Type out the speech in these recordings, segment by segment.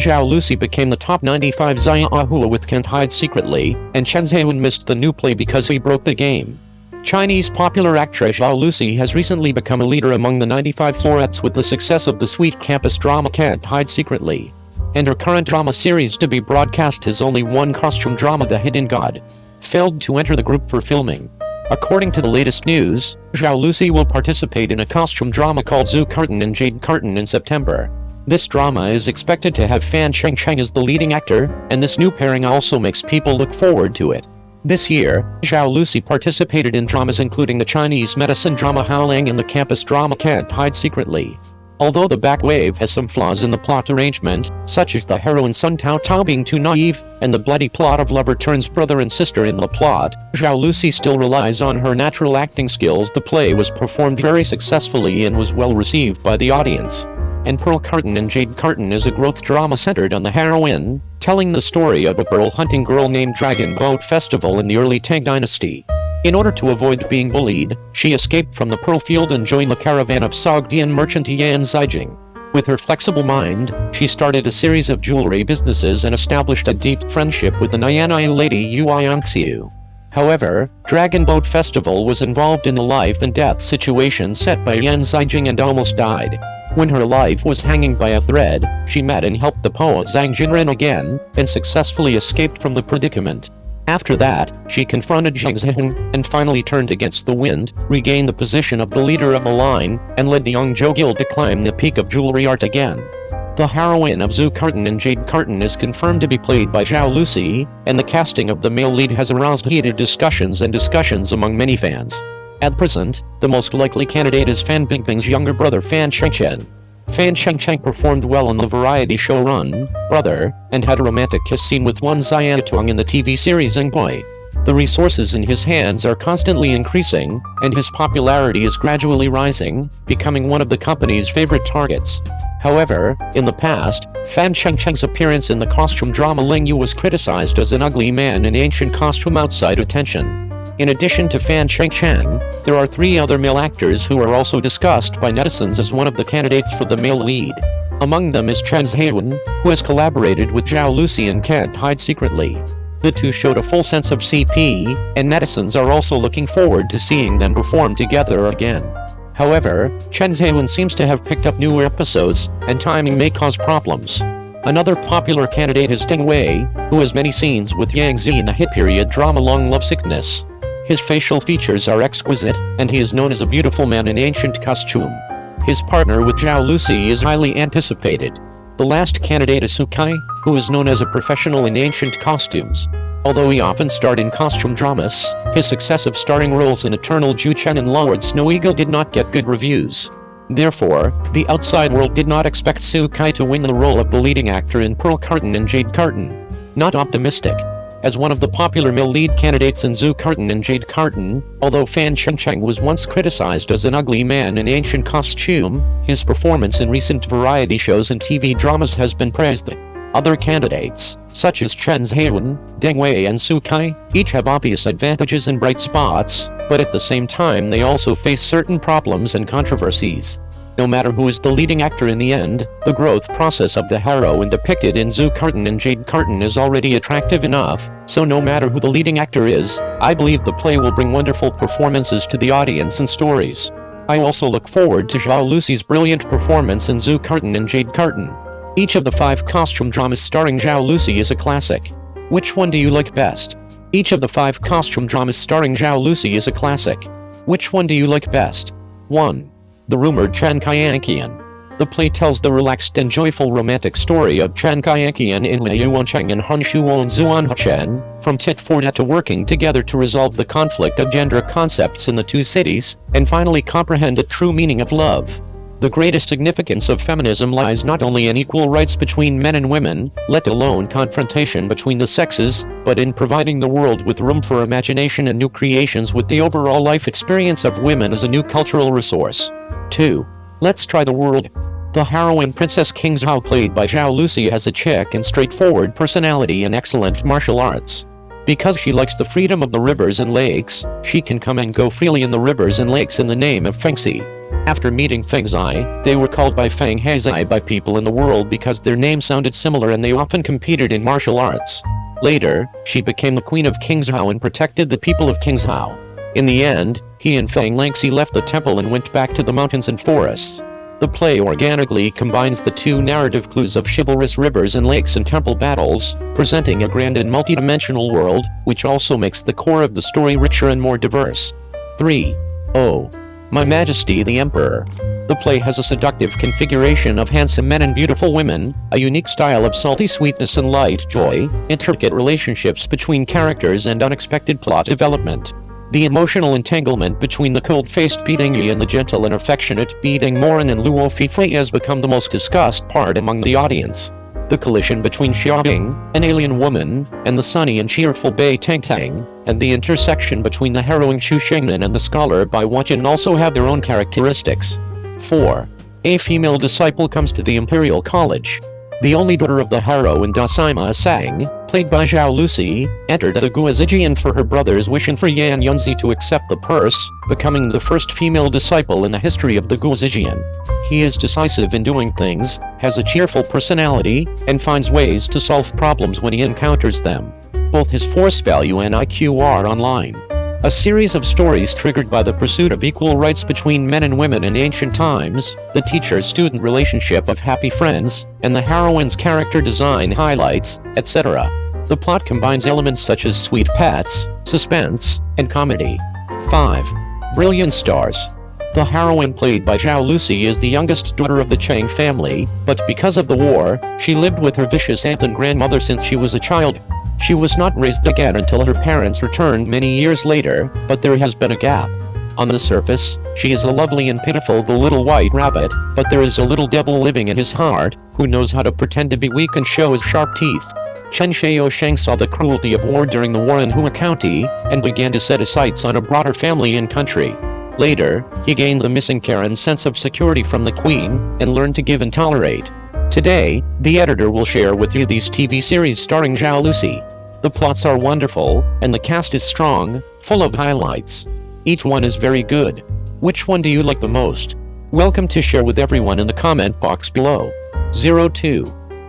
Zhao Lusi became the top 95 Zia with Can't Hide Secretly, and Chen Zhewen missed the new play because he broke the game. Chinese popular actress Zhao Lusi has recently become a leader among the 95 florets with the success of the sweet campus drama Can't Hide Secretly. And her current drama series to be broadcast has only one costume drama, The Hidden God, failed to enter the group for filming. According to the latest news, Zhao Lusi will participate in a costume drama called Zhu Curtain and Jade Curtain in September. This drama is expected to have Fan Cheng as the leading actor, and this new pairing also makes people look forward to it. This year, Zhao Lusi participated in dramas including the Chinese medicine drama Haolang and the campus drama Can't Hide Secretly. Although the back wave has some flaws in the plot arrangement, such as the heroine Sun Tao Tao being too naive, and the bloody plot of lover turns brother and sister in the plot, Zhao Lusi still relies on her natural acting skills. The play was performed very successfully and was well received by the audience. And Pearl Curtain and Jade Curtain is a growth drama centered on the heroine, telling the story of a pearl hunting girl named Dragon Boat Festival in the early Tang Dynasty. In order to avoid being bullied, she escaped from the pearl field and joined the caravan of Sogdian merchant Yan Zijing. With her flexible mind, she started a series of jewelry businesses and established a deep friendship with the Nyanai lady Yu Yangxiu. However, Dragon Boat Festival was involved in the life and death situation set by Yan Zijing and almost died. When her life was hanging by a thread, she met and helped the poet Zhang Jinren again, and successfully escaped from the predicament. After that, she confronted Zhang Zhehan, and finally turned against the wind, regained the position of the leader of the line, and led the Yongzhou Guild to climb the peak of jewelry art again. The heroine of Zhu Curtain and Jade Curtain is confirmed to be played by Zhao Lusi, and the casting of the male lead has aroused heated discussions among many fans. At present, the most likely candidate is Fan Bingbing's younger brother Fan Chengchen. Fan Chengchen performed well on the variety show Run, Brother, and had a romantic kiss scene with Wan Xiaotong in the TV series Boy. The resources in his hands are constantly increasing, and his popularity is gradually rising, becoming one of the company's favorite targets. However, in the past, Fan Chengchen's appearance in the costume drama Ling Yu was criticized as an ugly man in ancient costume outside attention. In addition to Fan Chengchen, there are 3 other male actors who are also discussed by netizens as one of the candidates for the male lead. Among them is Chen Zhewen, who has collaborated with Zhao Lusi and Can't Hide Secretly. The two showed a full sense of CP, and netizens are also looking forward to seeing them perform together again. However, Chen Zhewen seems to have picked up newer episodes, and timing may cause problems. Another popular candidate is Deng Wei, who has many scenes with Yang Zi in the hit period drama Long Love Sickness. His facial features are exquisite, and he is known as a beautiful man in ancient costume. His partner with Zhao Lusi is highly anticipated. The last candidate is Su Kai, who is known as a professional in ancient costumes. Although he often starred in costume dramas, his successive starring roles in Eternal Ju Chen and Lord Snow Eagle did not get good reviews. Therefore, the outside world did not expect Su Kai to win the role of the leading actor in Pearl Curtain and Jade Curtain. Not optimistic. As one of the popular male lead candidates in Zhu Curtain and Jade Curtain, although Fan Chengchen was once criticized as an ugly man in ancient costume, his performance in recent variety shows and TV dramas has been praised. Other candidates, such as Chen Zhewen, Deng Wei and Su Kai, each have obvious advantages and bright spots, but at the same time they also face certain problems and controversies. No matter who is the leading actor in the end, the growth process of the heroine depicted in Zhu Curtain and Jade Curtain is already attractive enough, so no matter who the leading actor is, I believe the play will bring wonderful performances to the audience and stories. I also look forward to Zhao Lusi's brilliant performance in Zhu Curtain and Jade Curtain. Each of the 5 costume dramas starring Zhao Lusi is a classic. Which one do you like best? Each of the 5 costume dramas starring Zhao Lusi is a classic. Which one do you like best? 1. The rumored Chen Kaiyanqian. The play tells the relaxed and joyful romantic story of Chen Kaiyanqian in Lei Yuancheng and Han Shuo and Zuan Chen, from tit for tat to working together to resolve the conflict of gender concepts in the 2 cities, and finally comprehend the true meaning of love. The greatest significance of feminism lies not only in equal rights between men and women, let alone confrontation between the sexes, but in providing the world with room for imagination and new creations with the overall life experience of women as a new cultural resource. 2. Let's Try the World. The heroine Princess King Zhao, played by Zhao Lusi, has a chic and straightforward personality and excellent martial arts. Because she likes the freedom of the rivers and lakes, she can come and go freely in the rivers and lakes in the name of Fengxi. After meeting Feng Zai, they were called by Feng Heizai by people in the world because their names sounded similar and they often competed in martial arts. Later, she became the queen of Qingzhou and protected the people of Qingzhou. In the end, he and Feng Langxi left the temple and went back to the mountains and forests. The play organically combines the two narrative clues of chivalrous rivers and lakes and temple battles, presenting a grand and multidimensional world, which also makes the core of the story richer and more diverse. 3. Oh, My Majesty the Emperor. The play has a seductive configuration of handsome men and beautiful women, a unique style of salty sweetness and light joy, intricate relationships between characters and unexpected plot development. The emotional entanglement between the cold-faced Cheng Yi and the gentle and affectionate Deng Moran and Luo Fifei has become the most discussed part among the audience. The collision between Xiaobing, an alien woman, and the sunny and cheerful Bei Tangtang, and the intersection between the harrowing Xu Shengnan and the scholar Bai Wajin also have their own characteristics. 4. A female disciple comes to the Imperial College. The only daughter of the heroine Dasaima Sang, played by Zhao Lusi, entered the Guozijian for her brother's wishing for Yan Yunzi to accept the purse, becoming the first female disciple in the history of the Guozijian. He is decisive in doing things, has a cheerful personality, and finds ways to solve problems when he encounters them. Both his force value and IQ are online. A series of stories triggered by the pursuit of equal rights between men and women in ancient times, the teacher-student relationship of happy friends, and the heroine's character design highlights, etc. The plot combines elements such as sweet pets, suspense, and comedy. 5. Brilliant stars. The heroine played by Zhao Lusi is the youngest daughter of the Cheng family, but because of the war, she lived with her vicious aunt and grandmother since she was a child. She was not raised again until her parents returned many years later, but there has been a gap. On the surface, she is a lovely and pitiful the little white rabbit, but there is a little devil living in his heart, who knows how to pretend to be weak and show his sharp teeth. Chen Xiaosheng saw the cruelty of war during the war in Hua County, and began to set his sights on a broader family and country. Later, he gained the missing care and sense of security from the queen, and learned to give and tolerate. Today, the editor will share with you these TV series starring Zhao Lusi. The plots are wonderful, and the cast is strong, full of highlights. Each one is very good. Which one do you like the most? Welcome to share with everyone in the comment box below. 02.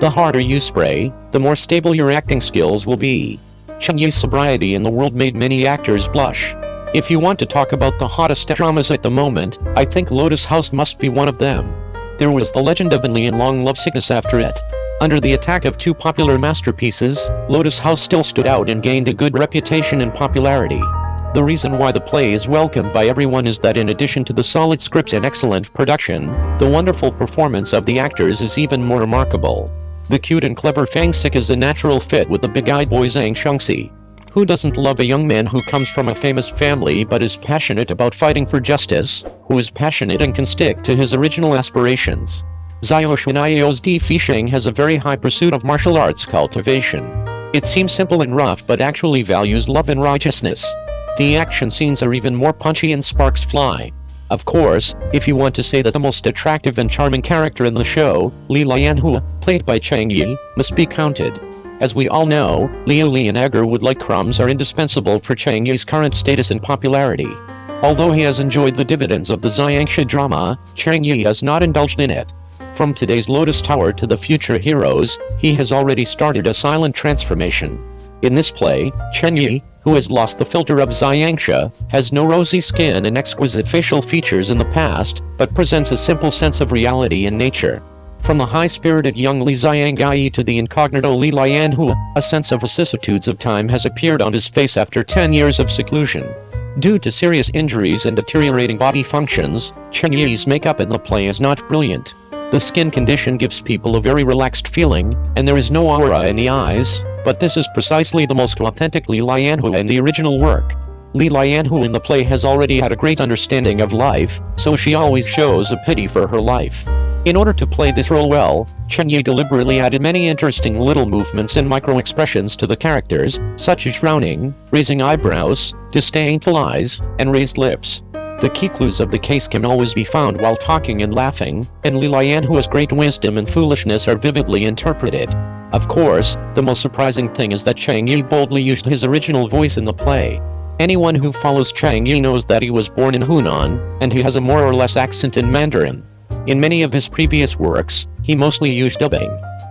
The harder you spray, the more stable your acting skills will be. Cheng Yi's sobriety in the world made many actors blush. If you want to talk about the hottest dramas at the moment, I think Lotus House must be one of them. There was the legend of Enli and long lovesickness after it. Under the attack of two popular masterpieces, Lotus House still stood out and gained a good reputation and popularity. The reason why the play is welcomed by everyone is that in addition to the solid script and excellent production, the wonderful performance of the actors is even more remarkable. The cute and clever Fang Sik is a natural fit with the big-eyed boy Zhang Shengxi. Who doesn't love a young man who comes from a famous family but is passionate about fighting for justice, who is passionate and can stick to his original aspirations? Xiao Shunai's Di Fisheng has a very high pursuit of martial arts cultivation. It seems simple and rough but actually values love and righteousness. The action scenes are even more punchy and sparks fly. Of course, if you want to say that the most attractive and charming character in the show, Li Lianhua, played by Cheng Yi, must be counted. As we all know, Liu Li and Edgar Wood-like crumbs are indispensable for Cheng Yi's current status and popularity. Although he has enjoyed the dividends of the Xiangxia drama, Cheng Yi has not indulged in it. From today's Lotus Tower to the future heroes, he has already started a silent transformation. In this play, Cheng Yi, who has lost the filter of Xiangxia, has no rosy skin and exquisite facial features in the past, but presents a simple sense of reality and nature. From the high-spirited young Li Xiangyi to the incognito Li Lianhua, a sense of vicissitudes of time has appeared on his face after 10 years of seclusion. Due to serious injuries and deteriorating body functions, Cheng Yi's makeup in the play is not brilliant. The skin condition gives people a very relaxed feeling, and there is no aura in the eyes, but this is precisely the most authentic Li Lianhua in the original work. Li Lianhua in the play has already had a great understanding of life, so she always shows a pity for her life. In order to play this role well, Cheng Yi deliberately added many interesting little movements and micro-expressions to the characters, such as frowning, raising eyebrows, disdainful eyes, and raised lips. The key clues of the case can always be found while talking and laughing, and Li Lianhua's great wisdom and foolishness are vividly interpreted. Of course, the most surprising thing is that Cheng Yi boldly used his original voice in the play. Anyone who follows Cheng Yi knows that he was born in Hunan, and he has a more or less accent in Mandarin. In many of his previous works, he mostly used dubbing.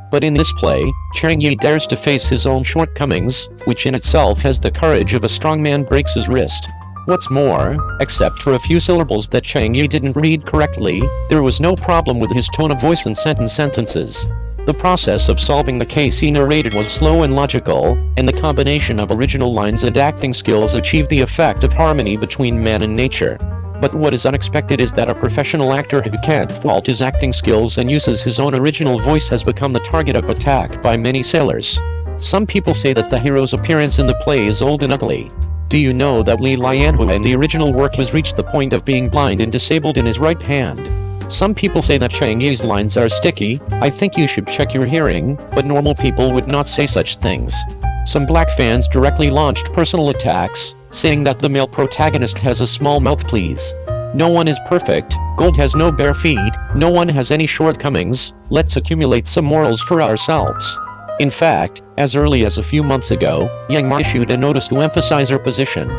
But in this play, Cheng Yi dares to face his own shortcomings, which in itself has the courage of a strong man breaks his wrist. What's more, except for a few syllables that Cheng Yi didn't read correctly, there was no problem with his tone of voice and sentences. The process of solving the case he narrated was slow and logical, and the combination of original lines and acting skills achieved the effect of harmony between man and nature. But what is unexpected is that a professional actor who can't fault his acting skills and uses his own original voice has become the target of attack by many sailors. Some people say that the hero's appearance in the play is old and ugly. Do you know that Li Lianhua in the original work has reached the point of being blind and disabled in his right hand? Some people say that Cheng Yi's lines are sticky. I think you should check your hearing, but normal people would not say such things. Some black fans directly launched personal attacks, saying that the male protagonist has a small mouth. Please. No one is perfect, gold has no bare feet, no one has any shortcomings, let's accumulate some morals for ourselves. In fact, as early as a few months ago, Yang Ma issued a notice to emphasize her position.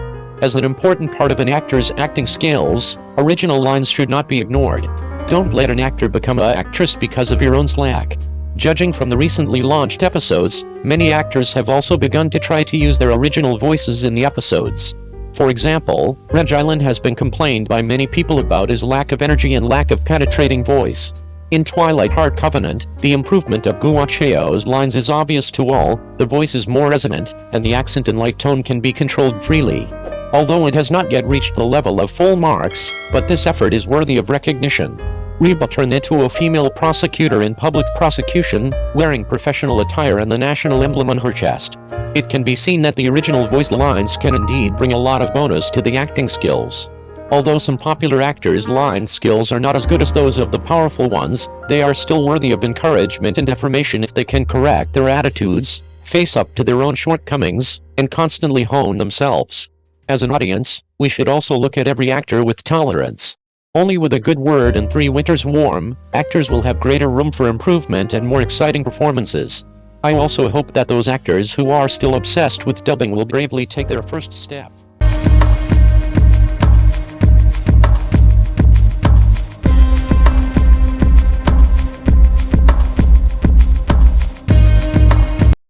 As an important part of an actor's acting skills, original lines should not be ignored. Don't let an actor become an actress because of your own slack. Judging from the recently launched episodes, many actors have also begun to try to use their original voices in the episodes. For example, Regilan has been complained by many people about his lack of energy and lack of penetrating voice. In Twilight Heart Covenant, the improvement of Guacheo's lines is obvious to all, the voice is more resonant, and the accent and light tone can be controlled freely. Although it has not yet reached the level of full marks, but this effort is worthy of recognition. Reba turned into a female prosecutor in public prosecution, wearing professional attire and the national emblem on her chest. It can be seen that the original voice lines can indeed bring a lot of bonus to the acting skills. Although some popular actors' line skills are not as good as those of the powerful ones, they are still worthy of encouragement and affirmation if they can correct their attitudes, face up to their own shortcomings, and constantly hone themselves. As an audience, we should also look at every actor with tolerance. Only with a good word and 3 winters warm, actors will have greater room for improvement and more exciting performances. I also hope that those actors who are still obsessed with dubbing will bravely take their first step.